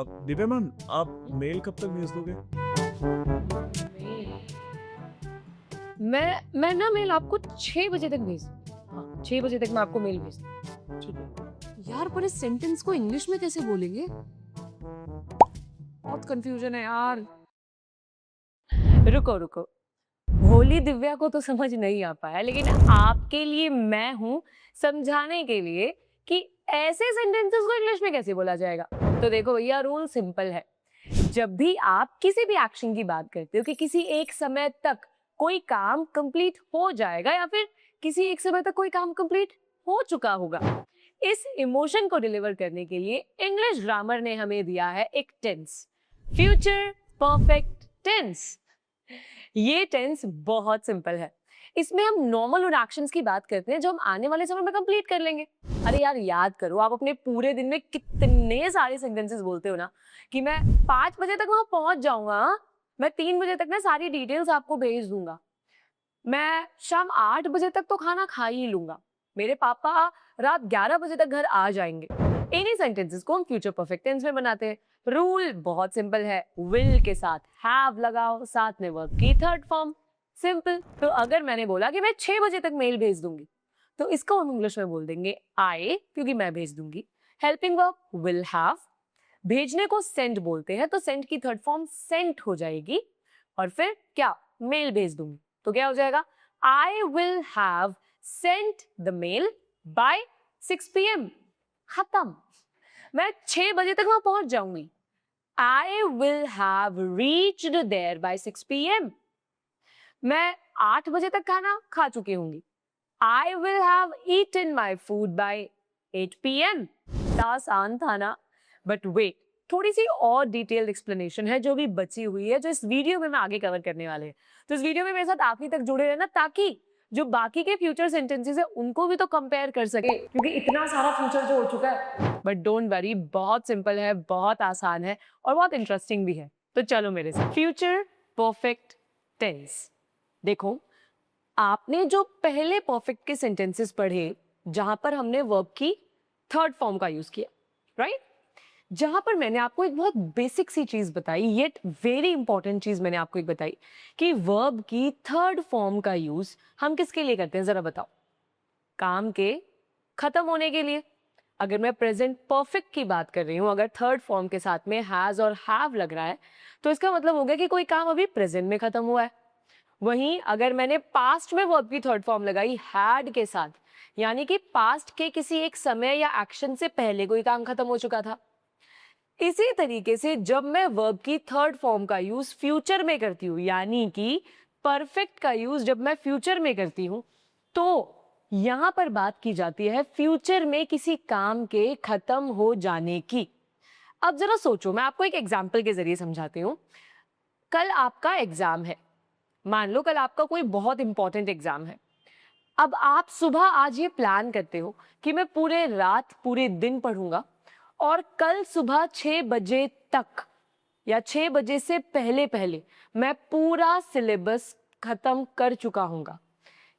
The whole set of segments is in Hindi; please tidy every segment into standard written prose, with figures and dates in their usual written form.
दिव्या मैम, आप मेल कब तक भेज दोगे? मैं ना मेल आपको 6 बजे तक भेज हाँ 6 बजे तक मैं आपको मेल भेज ठीक है। यार पर इस सेंटेंस को इंग्लिश में कैसे बोलेंगे? बहुत कंफ्यूजन है यार। रुको रुको, भोली दिव्या को तो समझ नहीं आ पाया, लेकिन आपके लिए मैं हूं समझाने के लिए कि ऐसे सेंटेंसेस को इंग्लिश में कैसे बोला जाएगा। तो देखो भैया, रूल सिंपल है। जब भी आप किसी भी एक्शन की बात करते हो कि किसी एक समय तक कोई काम कंप्लीट हो जाएगा या फिर किसी एक समय तक कोई काम कंप्लीट हो चुका होगा, इस इमोशन को डिलीवर करने के लिए इंग्लिश ग्रामर ने हमें दिया है एक टेंस, फ्यूचर परफेक्ट टेंस। ये टेंस बहुत सिंपल है। इसमें हम नॉर्मल उन एक्शंस की बात करते हैं जो हम आने वाले समय में कंप्लीट कर लेंगे। अरे यार याद करो, आप अपने पूरे दिन में कितने सारे सेंटेंसेस बोलते हो ना कि मैं 5 बजे तक वहां पहुंच जाऊंगा, मैं 3 बजे तक ना सारी डिटेल्स आपको भेज दूंगा, मैं शाम 8 बजे तक तो खाना खा ही लूंगा, मेरे पापा रात 11 बजे तक घर आ जाएंगे। इन्हीं सेंटेंसेस को हम फ्यूचर परफेक्ट टेंस में बनाते हैं। रूल बहुत सिंपल है, विल के साथ हैव लगाओ, साथ में वर्ब की थर्ड फॉर्म। सिंपल। तो अगर मैंने बोला कि मैं 6 बजे तक मेल भेज दूंगी, तो इसको हम इंग्लिश में बोल देंगे आई, क्योंकि मैं भेज दूंगी। हेल्पिंग वर्ब विल हैव, भेजने को सेंड बोलते हैं, तो सेंड की थर्ड फॉर्म सेंट हो जाएगी। और फिर क्या, मेल भेज दूंगी, तो क्या हो जाएगा, I will have sent the mail by 6 PM। खत्म। मैं 6 बजे तक वहां पहुंच जाऊंगी। I will have reached there by 6 PM। मैं 8 बजे तक खाना खा चुकी होंगी। I will have eaten my food by 8 PM। आसान था ना? बट वेट, थोड़ी सी और डिटेल्ड एक्सप्लेनेशन है जो भी बची हुई है, जो इस वीडियो में मैं आगे कवर करने वाले हैं। तो इस वीडियो में मेरे साथ आखिरी तक जुड़े रहना, ताकि जो बाकी के फ्यूचर सेंटेंसेस है उनको भी तो कंपेयर कर सके, क्योंकि इतना सारा फ्यूचर जो हो चुका है। बट डोंट वरी, बहुत सिंपल है, बहुत आसान है और बहुत इंटरेस्टिंग भी है। तो चलो मेरे साथ। Future perfect tense. देखो, आपने जो पहले परफेक्ट के सेंटेंसेस पढ़े जहां पर हमने वर्ब की थर्ड फॉर्म का यूज किया, राइट? जहां पर मैंने आपको एक बहुत बेसिक सी चीज बताई, येट वेरी इंपॉर्टेंट चीज मैंने आपको एक बताई कि वर्ब की थर्ड फॉर्म का यूज हम किसके लिए करते हैं, जरा बताओ। काम के खत्म होने के लिए। अगर मैं प्रेजेंट परफेक्ट की बात कर रही हूं, अगर थर्ड फॉर्म के साथ में हैज और हैव लग रहा है, तो इसका मतलब हो गया कि कोई काम अभी प्रेजेंट में खत्म हुआ है। वहीं अगर मैंने पास्ट में वर्ब की थर्ड फॉर्म लगाई हैड के साथ, यानी कि पास्ट के किसी एक समय या एक्शन से पहले कोई काम खत्म हो चुका था। इसी तरीके से जब मैं वर्ब की थर्ड फॉर्म का यूज फ्यूचर में करती हूँ, यानी कि परफेक्ट का यूज जब मैं फ्यूचर में करती हूँ, तो यहां पर बात की जाती है फ्यूचर में किसी काम के खत्म हो जाने की। अब जरा सोचो, मैं आपको एक एग्जाम्पल के जरिए समझाती हूँ। कल आपका एग्जाम है, मान लो कल आपका कोई बहुत इंपॉर्टेंट एग्जाम है। अब आप सुबह आज ये प्लान करते हो कि मैं पूरे रात पूरे दिन पढ़ूंगा और कल सुबह 6 बजे तक या 6 बजे से पहले पहले मैं पूरा सिलेबस खत्म कर चुका हूंगा।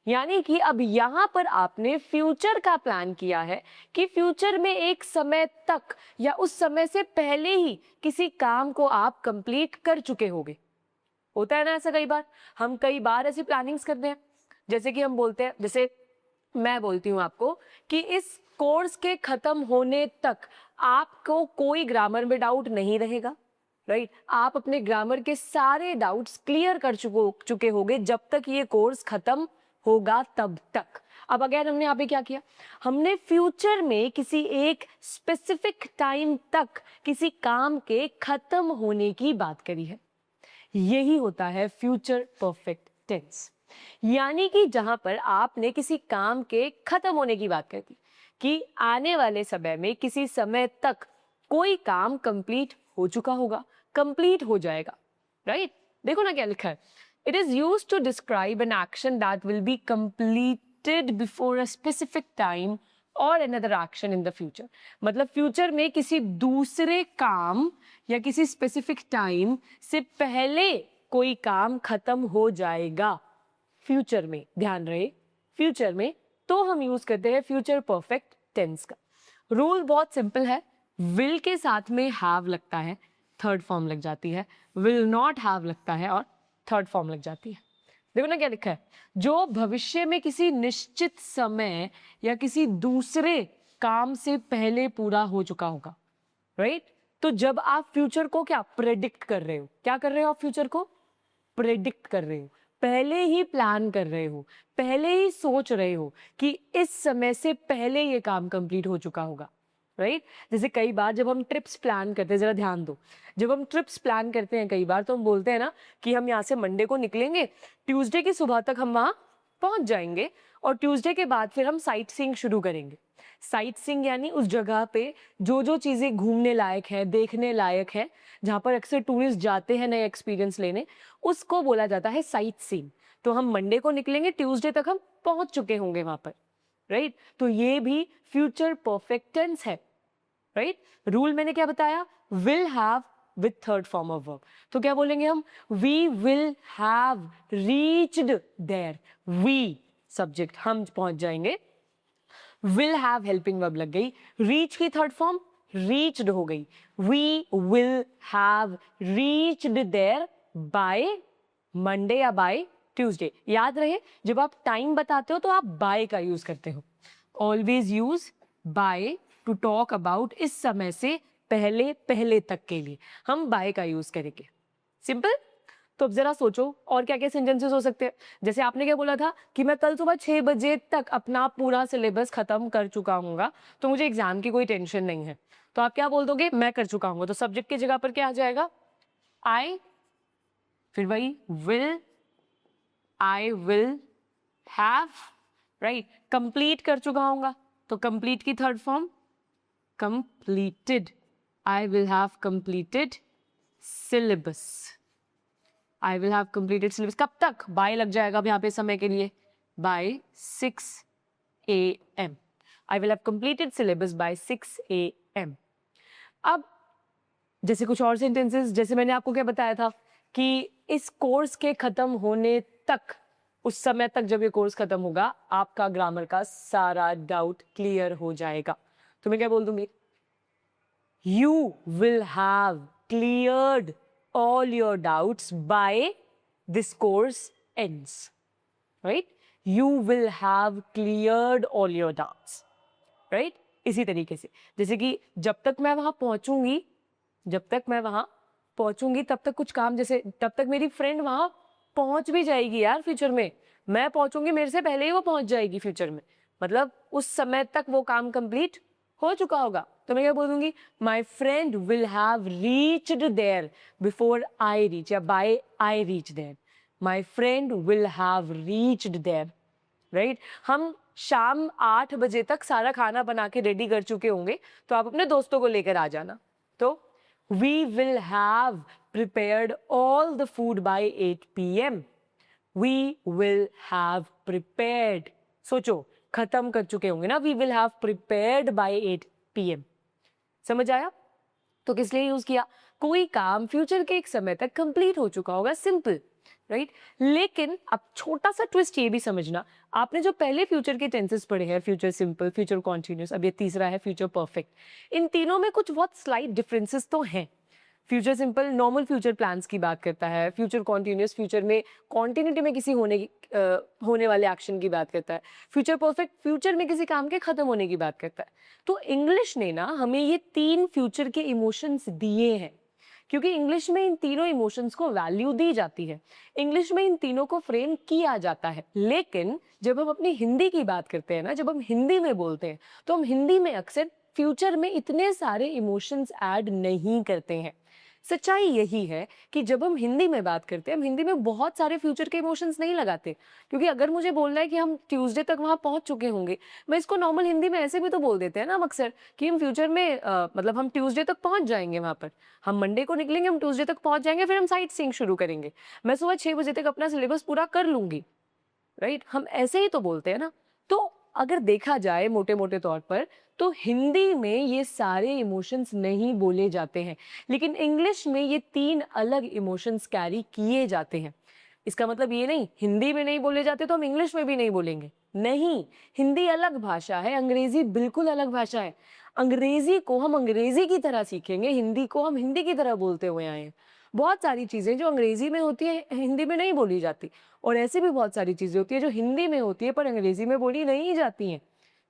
यानी कि अब यहां पर आपने फ्यूचर का प्लान किया है कि फ्यूचर में एक समय तक या उस समय से पहले ही किसी काम को आप कंप्लीट कर चुके होगे। होता है ना ऐसा, कई बार हम कई बार ऐसी प्लानिंग्स करते हैं। जैसे कि हम बोलते हैं, जैसे मैं बोलती हूँ आपको कि इस कोर्स के खत्म होने तक आपको कोई ग्रामर में डाउट नहीं रहेगा, राइट? आप अपने ग्रामर के सारे डाउट्स क्लियर कर चुके होंगे जब तक ये कोर्स खत्म होगा तब तक। अब अगेन हमने यहाँ पे क्या किया, हमने फ्यूचर में किसी एक स्पेसिफिक टाइम तक किसी काम के खत्म होने की बात करी है। यही होता है फ्यूचर परफेक्ट टेंस। यानी कि जहां पर आपने किसी काम के खत्म होने की बात कर दी कि आने वाले समय में किसी समय तक कोई काम कंप्लीट हो चुका होगा, कंप्लीट हो जाएगा, राइट? देखो ना क्या लिखा है, it is used to describe an action that will be completed before a specific time और another action in the future. मतलब फ्यूचर में किसी दूसरे काम या किसी स्पेसिफिक टाइम से पहले कोई काम खत्म हो जाएगा फ्यूचर में, ध्यान रहे फ्यूचर में, तो हम यूज करते हैं फ्यूचर परफेक्ट टेंस का। रूल बहुत सिंपल है, विल के साथ में हैव लगता है, थर्ड फॉर्म लग जाती है, विल नॉट हैव लगता है और थर्ड फॉर्म लग जाती है। देखो ना क्या लिखा है, जो भविष्य में किसी निश्चित समय या किसी दूसरे काम से पहले पूरा हो चुका होगा, राइट? तो जब आप फ्यूचर को क्या प्रेडिक्ट कर रहे हो, क्या कर रहे हो आप फ्यूचर को प्रेडिक्ट कर रहे हो, पहले ही प्लान कर रहे हो, पहले ही सोच रहे हो कि इस समय से पहले ये काम कंप्लीट हो चुका होगा, राइट? जैसे कई बार जब हम ट्रिप्स प्लान करते हैं, जरा ध्यान दो, जब हम ट्रिप्स प्लान करते हैं कई बार तो हम बोलते हैं ना कि हम यहाँ से मंडे को निकलेंगे, ट्यूसडे की सुबह तक हम वहाँ पहुँच जाएंगे और ट्यूसडे के बाद फिर हम साइट सीइंग शुरू करेंगे। साइट सीइंग यानी उस जगह पे जो जो चीज़ें घूमने लायक है, देखने लायक है, जहाँ पर अक्सर टूरिस्ट जाते हैं नए एक्सपीरियंस लेने, उसको बोला जाता है साइट सीइंग। तो हम मंडे को निकलेंगे, ट्यूसडे तक हम पहुँच चुके होंगे वहाँ पर, राइट? तो ये भी फ्यूचर परफेक्ट टेंस है, राइट? रूल मैंने क्या बताया, will have with third form of verb. तो क्या बोलेंगे हम, we will have reached there, we subject, हम पहुंच जाएंगे, विल हैव हेल्पिंग वर्ब लग गई, रीच की थर्ड फॉर्म रीच्ड हो गई, we will have reached there by Monday या बाय ट्यूसडे। याद रहे जब आप टाइम बताते हो तो आप बाय का यूज करते हो, always use by two talk about इस समय से पहले पहले तक के लिए हम बाय का यूज करेंगे। सिंपल। तो अब जरा सोचो और क्या क्या सेंटेंसेस हो सकते हैं। जैसे आपने क्या बोला था कि मैं कल सुबह 6 बजे तक अपना पूरा सिलेबस खत्म कर चुका हूँगा, तो मुझे एग्जाम की कोई टेंशन नहीं है। तो आप क्या बोल दोगे, मैं कर चुका हूँ। तो सब्जेक्ट की जगह पर क्या आ जाएगा, आई, फिर वही will, I will have, right? Complete कर चुका हूँगा तो कंप्लीट की third form completed, I will have completed syllabus, I will have completed syllabus। कब तक, बाय लग जाएगा अब यहाँ पे समय के लिए, by 6 AM, I will have completed syllabus by 6 AM। अब जैसे कुछ और सेंटेंसेस, जैसे मैंने आपको क्या बताया था कि इस कोर्स के खत्म होने तक, उस समय तक जब ये कोर्स खत्म होगा, आपका ग्रामर का सारा डाउट क्लियर हो जाएगा। तो मैं क्या बोल दूंगी, you will have cleared all your doubts by this course ends, right? You will have cleared all your doubts, right? इसी तरीके से, जैसे कि जब तक मैं वहां पहुंचूंगी, जब तक मैं वहां पहुंचूंगी तब तक कुछ काम, जैसे तब तक मेरी फ्रेंड वहां पहुंच भी जाएगी यार फ्यूचर में, मैं पहुंचूंगी मेरे से पहले ही वो पहुंच जाएगी फ्यूचर में, मतलब उस समय तक वो काम कंप्लीट हो चुका होगा। तो मैं क्या बोलूंगी, my friend will have reached there before I reach, या by I reach there, my friend will have reached there, right? हम शाम 8 बजे तक सारा खाना बना के रेडी कर चुके होंगे, तो आप अपने दोस्तों को लेकर आ जाना। तो we will have prepared all the food by 8 PM, we will have prepared, सोचो खत्म कर चुके होंगे ना, we will have prepared by 8 PM। समझ आया? तो किस लिए यूज किया, कोई काम फ्यूचर के एक समय तक कंप्लीट हो चुका होगा, सिंपल, राइट? लेकिन अब छोटा सा ट्विस्ट ये भी समझना, आपने जो पहले फ्यूचर के टेंसेस पढ़े हैं, फ्यूचर सिंपल, फ्यूचर कॉन्टिन्यूस, अब ये तीसरा है फ्यूचर परफेक्ट, इन तीनों में कुछ बहुत स्लाइट डिफरेंसेस तो हैं। Future simple normal future plans की बात करता है, फ्यूचर कॉन्टिन्यूस फ्यूचर में कॉन्टिन्यूटी में किसी होने वाले एक्शन की बात करता है, फ्यूचर परफेक्ट फ्यूचर में किसी काम के खत्म होने की बात करता है। तो इंग्लिश ने ना हमें ये 3 फ्यूचर के इमोशंस दिए हैं, क्योंकि इंग्लिश में इन तीनों इमोशंस को वैल्यू दी जाती है, इंग्लिश में इन तीनों को फ्रेम किया जाता है। लेकिन जब हम अपनी हिंदी की बात करते हैं ना, जब हम हिंदी में बोलते हैं, तो हम हिंदी में अक्सर फ्यूचर में इतने सारे इमोशंस ऐड नहीं करते हैं। सच्चाई यही है कि जब हम हिंदी में बात करते हैं, हम हिंदी में बहुत सारे फ्यूचर के इमोशंस नहीं लगाते, क्योंकि अगर मुझे बोलना है कि हम ट्यूसडे तक वहाँ पहुँच चुके होंगे, मैं इसको नॉर्मल हिंदी में ऐसे भी तो बोल देते हैं ना हम अक्सर कि हम फ्यूचर में मतलब हम ट्यूसडे तक पहुँच जाएंगे वहाँ पर, हम मंडे को निकलेंगे, हम ट्यूसडे तक पहुँच जाएंगे, फिर हम साइट सीइंग शुरू करेंगे, मैं सुबह 6 बजे तक अपना सिलेबस पूरा कर लूंगी, राइट? हम ऐसे ही तो बोलते हैं ना। तो अगर देखा जाए मोटे मोटे तौर पर, तो हिंदी में ये सारे इमोशंस नहीं बोले जाते हैं, लेकिन इंग्लिश में ये 3 अलग इमोशंस कैरी किए जाते हैं। इसका मतलब ये नहीं हिंदी में नहीं बोले जाते तो हम इंग्लिश में भी नहीं बोलेंगे, नहीं, हिंदी अलग भाषा है, अंग्रेजी बिल्कुल अलग भाषा है। अंग्रेजी को हम अंग्रेजी की तरह सीखेंगे, हिंदी को हम हिंदी की तरह बोलते हुए आए हैं। बहुत सारी चीज़ें जो अंग्रेजी में होती है हिंदी में नहीं बोली जाती, और ऐसी भी बहुत सारी चीज़ें होती है जो हिंदी में होती है पर अंग्रेजी में बोली नहीं जाती हैं।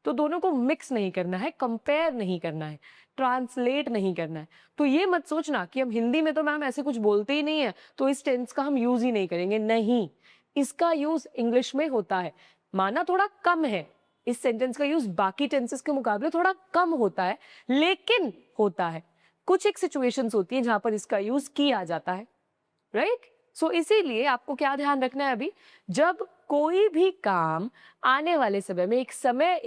तो दोनों को मिक्स नहीं करना है, कंपेयर नहीं करना है, ट्रांसलेट नहीं करना है। तो ये मत सोचना कि हम हिंदी में तो मैम ऐसे कुछ बोलते ही नहीं है तो इस टेंस का हम यूज ही नहीं करेंगे। नहीं, इसका यूज इंग्लिश में होता है, माना थोड़ा कम है, इस सेंटेंस का यूज बाकी टेंसेस के मुकाबले थोड़ा कम होता है, लेकिन होता है। कुछ एक सिचुएशंस होती हैं जहां पर इसका यूज किया जाता है, राइट। सो इसीलिए आपको क्या ध्यान रखना है, अभी जब कोई भी काम आने वाले समय में एक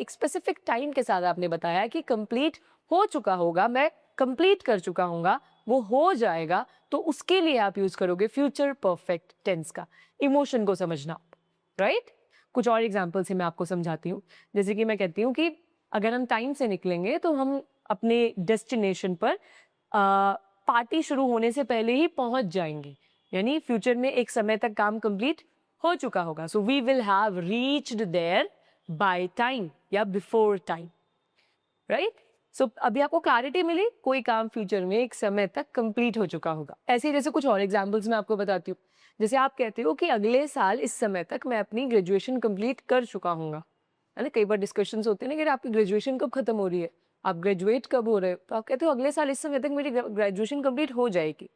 स्पेसिफिक टाइम के साथ आपने बताया कि कंप्लीट हो चुका होगा, मैं कंप्लीट कर चुका हूँगा, वो हो जाएगा, तो उसके लिए आप यूज करोगे फ्यूचर परफेक्ट टेंस का। इमोशन को समझना, राइट। कुछ और एग्जाम्पल से मैं आपको समझाती हूँ। जैसे कि मैं कहती हूँ कि अगर हम टाइम से निकलेंगे तो हम अपने डेस्टिनेशन पर पार्टी शुरू होने से पहले ही पहुंच जाएंगे, यानी फ्यूचर में एक समय तक काम कंप्लीट हो चुका होगा। So we will have reached there by time या बिफोर टाइम, राइट। सो अभी आपको क्लैरिटी मिली, कोई काम फ्यूचर में एक समय तक कंप्लीट हो चुका होगा। ऐसे ही जैसे कुछ और एग्जांपल्स मैं आपको बताती हूँ। जैसे आप कहते हो कि अगले साल इस समय तक मैं अपनी ग्रेजुएशन कंप्लीट कर चुका हूँगा, है ना। कई बार डिस्कशंस होते हैं ना कि आपकी ग्रेजुएशन कब खत्म हो रही है, आप ग्रेजुएट कब हो रहे हो, तो आप कहते हो अगले साल इस समय तक मेरी ग्रेजुएशन कंप्लीट हो जाएगी।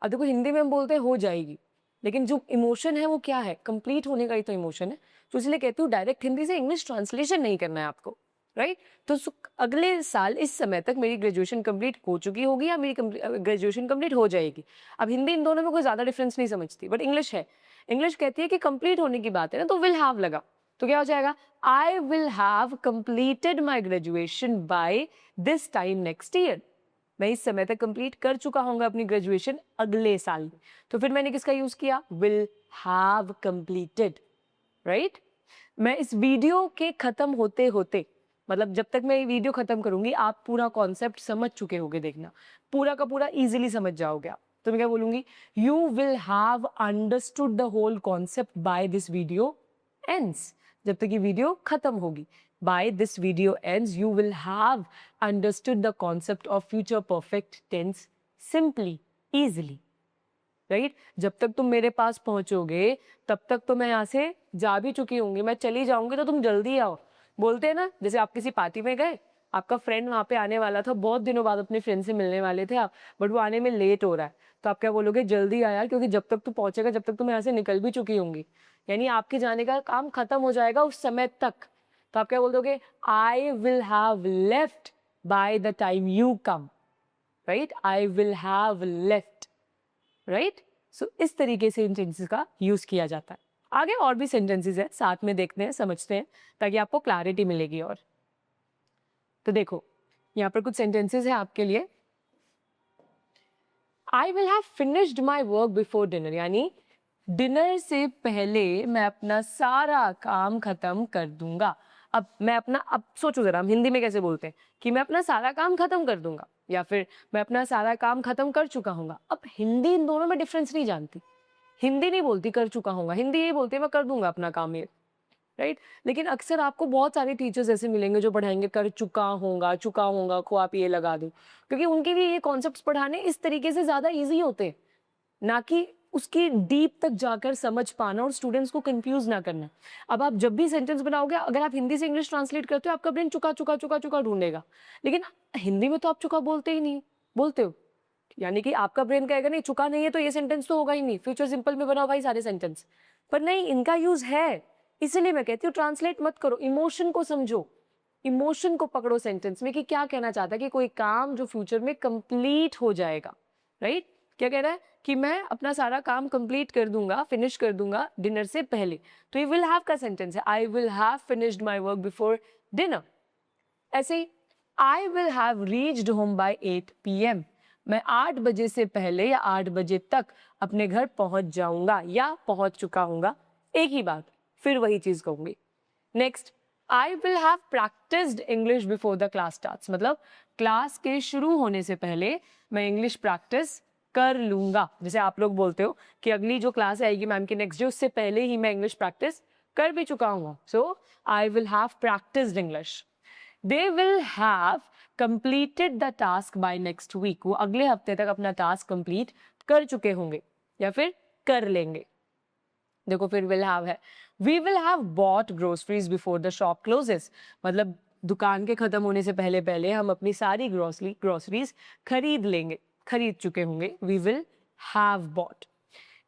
अब देखो हिंदी में हम बोलते हैं हो जाएगी, लेकिन जो इमोशन है वो क्या है, कंप्लीट होने का ही तो इमोशन है। तो इसलिए कहती हूँ डायरेक्ट हिंदी से इंग्लिश ट्रांसलेशन नहीं करना है आपको, राइट। तो अगले साल इस समय तक मेरी ग्रेजुएशन कंप्लीट हो चुकी होगी या मेरी ग्रेजुएशन कंप्लीट हो जाएगी। अब हिंदी इन दोनों में कोई ज़्यादा डिफरेंस नहीं समझती, बट इंग्लिश है, इंग्लिश कहती है कि कंप्लीट होने की बात है ना, तो विल हैव लगा, तो क्या हो जाएगा, I will have completed my graduation by this time next year. मैं इस समय तक कंप्लीट कर चुका हूँगा अपनी ग्रेजुएशन अगले साल में। तो फिर मैंने किसका यूज किया, विल हैव कंप्लीटेड, राइट। मैं इस वीडियो के खत्म होते होते, मतलब जब तक मैं ये वीडियो खत्म करूंगी आप पूरा कॉन्सेप्ट समझ चुके होगे, देखना पूरा का पूरा इजीली समझ जाओगे आप। तो मैं क्या बोलूंगी, you will have understood the whole concept by this video ends. जब तक ये वीडियो खत्म होगी, by this video ends you will have understood the concept of future perfect tense simply, easily, right। जब तक तुम मेरे पास पहुंचोगे तब तक तो मैं यहाँ से जा भी चुकी होंगी, मैं चली जाऊंगी तो तुम जल्दी आओ। बोलते हैं ना, जैसे आप किसी पार्टी में गए, आपका फ्रेंड वहाँ पे आने वाला था, बहुत दिनों बाद अपने फ्रेंड से मिलने वाले थे आप, बट वो आने में लेट हो रहा है, तो आप क्या बोलोगे, जल्दी आया, क्योंकि जब तक तू पहुंचेगा जब तक तुम यहाँ से निकल भी चुकी होंगी, यानी आपके जाने का काम खत्म हो जाएगा उस समय तक। तो आप क्या बोल दोगे, I will have left by the time you come, right. I will have left, right. So इस तरीके से इन सेंटेंसेस का यूज किया जाता है। आगे और भी सेंटेंसेस हैं, साथ में देखते हैं, समझते हैं, ताकि आपको क्लैरिटी मिलेगी। और तो देखो यहाँ पर कुछ सेंटेंसेस हैं आपके लिए। आई will have finished my work before dinner, यानी डिनर से पहले मैं अपना सारा काम खत्म कर दूंगा। अब मैं अपना, अब सोचो जरा, हम हिंदी में कैसे बोलते हैं कि मैं अपना सारा काम खत्म कर दूंगा, या फिर मैं अपना सारा काम खत्म कर चुका हूँ। अब हिंदी इन दोनों में डिफरेंस नहीं जानती, हिंदी नहीं बोलती कर चुका हूँ, हिंदी ये बोलती है मैं कर दूंगा अपना काम ये, राइट। लेकिन अक्सर आपको बहुत सारे टीचर्स ऐसे मिलेंगे जो पढ़ाएंगे कर चुका होगा को आप ये लगा दो, क्योंकि उनके भी ये कॉन्सेप्ट्स पढ़ाने इस तरीके से ज़्यादा ईजी होते हैं, ना कि उसकी डीप तक जाकर समझ पाना और स्टूडेंट्स को कंफ्यूज ना करना। अब आप जब भी सेंटेंस बनाओगे, अगर आप हिंदी से इंग्लिश ट्रांसलेट करते हो, आपका ब्रेन चुका ढूंढेगा, लेकिन हिंदी में तो आप चुका बोलते ही नहीं, बोलते हो, यानी कि आपका ब्रेन कहेगा नहीं चुका नहीं है तो ये सेंटेंस तो होगा ही नहीं, फ्यूचर सिंपल में बनाओ भाई सारे सेंटेंस, पर नहीं, इनका यूज है। इसलिए मैं कहती हूँ ट्रांसलेट मत करो, इमोशन को समझो, इमोशन को पकड़ो सेंटेंस में कि क्या कहना चाहता है, कि कोई काम जो फ्यूचर में कंप्लीट हो जाएगा, राइट। क्या कह रहा है कि मैं अपना सारा काम कंप्लीट कर दूंगा, फिनिश कर दूंगा डिनर से पहले, तो ये विल हैव का सेंटेंस है, I will have finished my work before dinner. ऐसे ही I will have reached home by 8 PM, मैं 8 बजे से पहले या 8 बजे तक अपने घर पहुंच जाऊंगा या पहुंच चुका हूंगा, एक ही बात, फिर वही चीज कहूंगी। Next, I will have practised English before the class starts, मतलब क्लास के शुरू होने से पहले मैं इंग्लिश प्रैक्टिस कर लूंगा। जैसे आप लोग बोलते हो कि अगली जो क्लास आएगी मैम की नेक्स्ट डे, उससे पहले ही मैं इंग्लिश प्रैक्टिस कर भी चुका हूँ, so I will have practised English. They will have completed the task by next week. वो अगले हफ्ते तक अपना टास्क कंप्लीट कर चुके होंगे या फिर कर लेंगे. देखो फिर will have है. We will have bought groceries before the shop closes. मतलब दुकान के खत्म होने से पहले पहले हम अपनी सारी ग्रोसरीज खरीद लेंगे, खरीद चुके होंगे. We will have bought.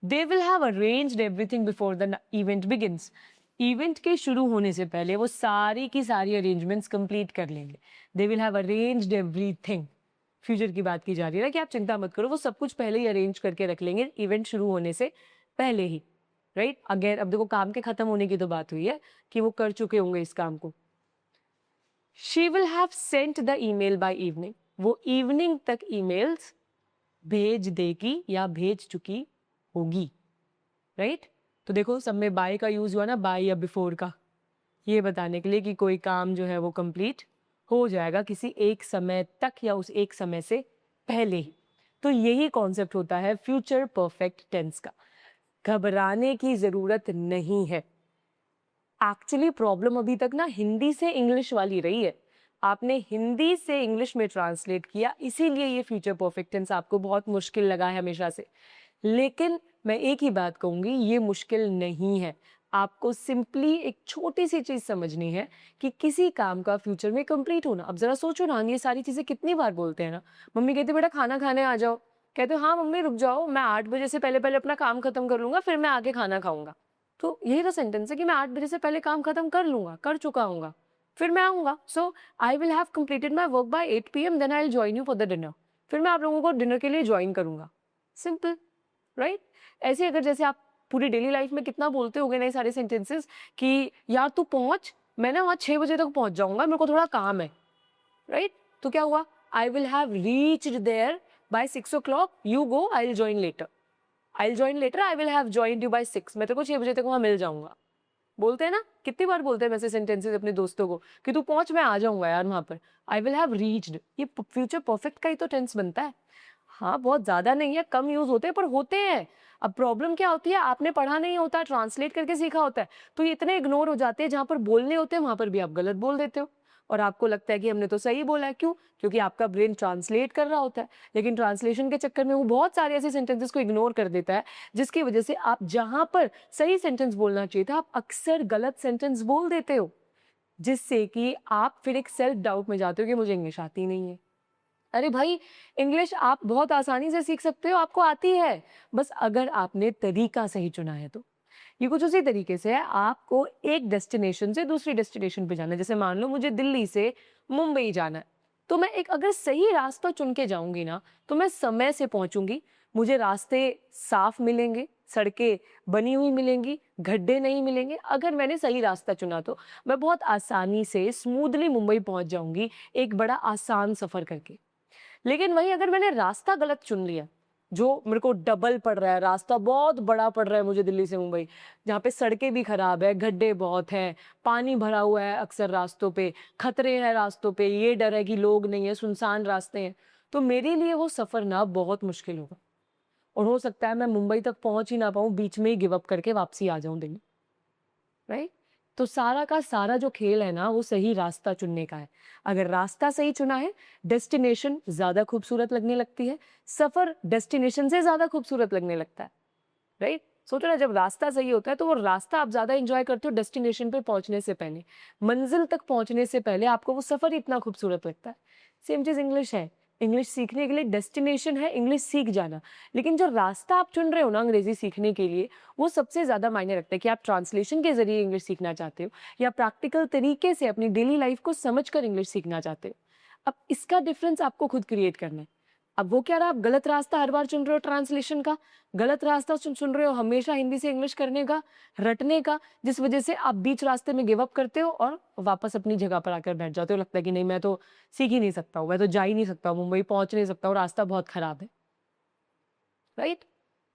They will have arranged everything before the event begins. Event के शुरू होने से पहले वो सारी की सारी अरेंजमेंट्स कंप्लीट कर लेंगे. दे will have arranged everything. Future की बात की जा रही है ना कि आप चिंता मत करो, वो सब कुछ पहले ही अरेंज करके रख लेंगे इवेंट शुरू होने से पहले ही. राइट अगेन अब देखो काम के खत्म होने की तो बात हुई है कि वो कर चुके होंगे इस काम को. She will have sent the email by evening. वो इवनिंग तक ईमेल्स भेज देगी या भेज चुकी होगी. राइट तो देखो सब में बाय का यूज हुआ ना, बाय या बिफोर का, ये बताने के लिए कि कोई काम जो है वो कंप्लीट हो जाएगा किसी एक समय तक या उस एक समय से पहले ही. तो यही कॉन्सेप्ट होता है फ्यूचर परफेक्ट टेंस का. घबराने की जरूरत नहीं है. एक्चुअली प्रॉब्लम अभी तक ना हिंदी से इंग्लिश वाली रही है. आपने हिंदी से इंग्लिश में ट्रांसलेट किया, इसीलिए ये फ्यूचर परफेक्ट टेंस आपको बहुत मुश्किल लगा है हमेशा से. लेकिन मैं एक ही बात कहूंगी, ये मुश्किल नहीं है. आपको सिंपली एक छोटी सी चीज समझनी है कि किसी काम का फ्यूचर में कंप्लीट होना. अब जरा सोचो ना, ये सारी चीजें कितनी बार बोलते हैं ना. मम्मी कहती बेटा खाना खाने आ जाओ, कहते हो हाँ मम्मी रुक जाओ, मैं 8 बजे से पहले पहले अपना काम खत्म कर लूंगा, फिर मैं आके खाना खाऊंगा. तो यही तो सेंटेंस है कि मैं 8 बजे से पहले काम खत्म कर लूंगा, कर चुका हूँ, फिर मैं आऊंगा. So I will have completed my work by 8 PM, then I will join you for the dinner. फिर मैं आप लोगों को डिनर के लिए ज्वाइन करूंगा. सिंपल. राइट ऐसे अगर जैसे आप पूरी डेली लाइफ में कितना बोलते होगे ना ये सारे सेंटेंसेस कि यार तू पहुंच, मैं ना वहाँ 6 बजे तक पहुंच जाऊंगा, मेरे को थोड़ा काम है. राइट तो क्या हुआ, I will have reached there by 6 o'clock, you go, I will join later. I will join later, I will have joined you by 6. मैं तेरे को 6 बजे तक वहाँ मिल जाऊंगा. बोलते हैं ना, कितनी बार बोलते हैं वैसे सेंटेंसेस अपने दोस्तों को कि तू पहुंच, मैं आ जाऊंगा यार वहां पर. आई विल हैव रीच्ड, ये फ्यूचर परफेक्ट का ही तो टेंस बनता है. हाँ बहुत ज्यादा नहीं है, कम यूज होते हैं पर होते हैं. अब प्रॉब्लम क्या होती है, आपने पढ़ा नहीं होता, ट्रांसलेट करके सीखा होता है, तो ये इतने इग्नोर हो जाते हैं. जहां पर बोलने होते हैं वहां पर भी आप गलत बोल देते हो और आपको लगता है कि हमने तो सही बोला है. क्यों? क्योंकि आपका ब्रेन ट्रांसलेट कर रहा होता है, लेकिन ट्रांसलेशन के चक्कर में वो बहुत सारे ऐसे सेंटेंसेस को इग्नोर कर देता है, जिसकी वजह से आप जहां पर सही सेंटेंस बोलना चाहिए था, आप अक्सर गलत सेंटेंस बोल देते हो, जिससे कि आप फिर एक सेल्फ डाउट में जाते हो कि मुझे इंग्लिश आती नहीं है. अरे भाई इंग्लिश आप बहुत आसानी से सीख सकते हो, आपको आती है, बस अगर आपने तरीका सही चुना है तो. ये कुछ उसी तरीके से है, आपको एक डेस्टिनेशन से दूसरी डेस्टिनेशन पे जाना है. जैसे मान लो मुझे दिल्ली से मुंबई जाना है, तो मैं एक अगर सही रास्ता चुन के जाऊंगी ना, तो मैं समय से पहुंचूंगी, मुझे रास्ते साफ मिलेंगे, सड़कें बनी हुई मिलेंगी, गड्ढे नहीं मिलेंगे. अगर मैंने सही रास्ता चुना तो मैं बहुत आसानी से स्मूथली मुंबई पहुंच जाऊंगी, एक बड़ा आसान सफर करके. लेकिन वही अगर मैंने रास्ता गलत चुन लिया, जो मेरे को डबल पड़ रहा है, रास्ता बहुत बड़ा पड़ रहा है मुझे दिल्ली से मुंबई, जहाँ पे सड़कें भी खराब है, गड्ढे बहुत हैं, पानी भरा हुआ है अक्सर रास्तों पे, खतरे हैं रास्तों पे, ये डर है कि लोग नहीं है, सुनसान रास्ते हैं, तो मेरे लिए वो सफर ना बहुत मुश्किल होगा. और हो सकता है मैं मुंबई तक पहुंच ही ना पाऊँ, बीच में ही गिव अप करके वापसी आ जाऊं दिल्ली. राइट तो सारा का सारा जो खेल है ना, वो सही रास्ता चुनने का है. अगर रास्ता सही चुना है, डेस्टिनेशन ज्यादा खूबसूरत लगने लगती है, सफर डेस्टिनेशन से ज्यादा खूबसूरत लगने लगता है. राइट सोचो ना, जब रास्ता सही होता है तो वो रास्ता आप ज्यादा एंजॉय करते हो डेस्टिनेशन पे पहुंचने से पहले, मंजिल तक पहुंचने से पहले आपको वो सफर इतना खूबसूरत लगता है. सेम चीज इंग्लिश है. इंग्लिश सीखने के लिए डेस्टिनेशन है इंग्लिश सीख जाना, लेकिन जो रास्ता आप चुन रहे हो ना अंग्रेजी सीखने के लिए, वो सबसे ज्यादा मायने रखता है कि आप ट्रांसलेशन के जरिए इंग्लिश सीखना चाहते हो या प्रैक्टिकल तरीके से अपनी डेली लाइफ को समझकर इंग्लिश सीखना चाहते हो. अब इसका डिफरेंस आपको खुद क्रिएट करना है. अब वो क्या रहा, आप गलत रास्ता हर बार चुन रहे हो, ट्रांसलेशन का गलत रास्ता चुन रहे हो, हमेशा हिंदी से इंग्लिश करने का, रटने का, जिस वजह से आप बीच रास्ते में गिव अप करते हो और वापस अपनी जगह पर आकर बैठ जाते हो. लगता है कि नहीं मैं तो सीख ही नहीं सकता हूँ, मैं तो जा ही नहीं सकता हूँ, मुंबई पहुंच नहीं सकता हूँ, रास्ता बहुत खराब है. राइट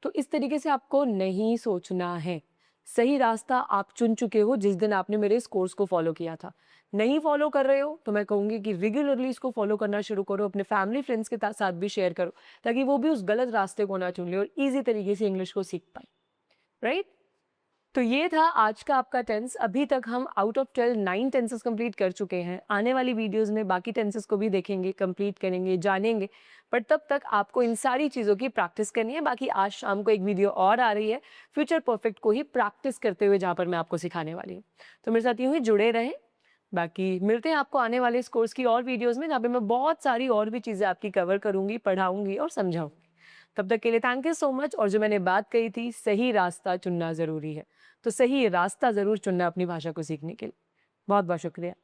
तो इस तरीके से आपको नहीं सोचना है. सही रास्ता आप चुन चुके हो जिस दिन आपने मेरे इस कोर्स को फॉलो किया था. नहीं फॉलो कर रहे हो तो मैं कहूंगी कि रेगुलरली इसको फॉलो करना शुरू करो, अपने फैमिली फ्रेंड्स के साथ भी शेयर करो, ताकि वो भी उस गलत रास्ते को ना चुन ले और इजी तरीके से इंग्लिश को सीख पाए. राइट तो ये था आज का आपका टेंस। अभी तक हम आउट ऑफ 12 9 टेंसेस कंप्लीट कर चुके हैं। आने वाली वीडियोस में बाकी टेंसेस को भी देखेंगे, कंप्लीट करेंगे, जानेंगे। पर तब तक आपको इन सारी चीज़ों की प्रैक्टिस करनी है। बाकी आज शाम को एक वीडियो और आ रही है फ्यूचर परफेक्ट को ही प्रैक्टिस करते हुए, जहाँ पर मैं आपको सिखाने वाली हूँ। तो मेरे साथ यूँ ही जुड़े रहें। बाकी मिलते हैं आपको आने वाले इस कोर्स की और वीडियोज़ में, जहाँ पे मैं बहुत सारी और भी चीज़ें आपकी कवर करूँगी, पढ़ाऊँगी और समझाऊँगी। तब तक के लिए थैंक यू सो मच। और जो मैंने बात कही थी, सही रास्ता चुनना ज़रूरी है। तो सही रास्ता ज़रूर चुनना अपनी भाषा को सीखने के लिए। बहुत बहुत शुक्रिया।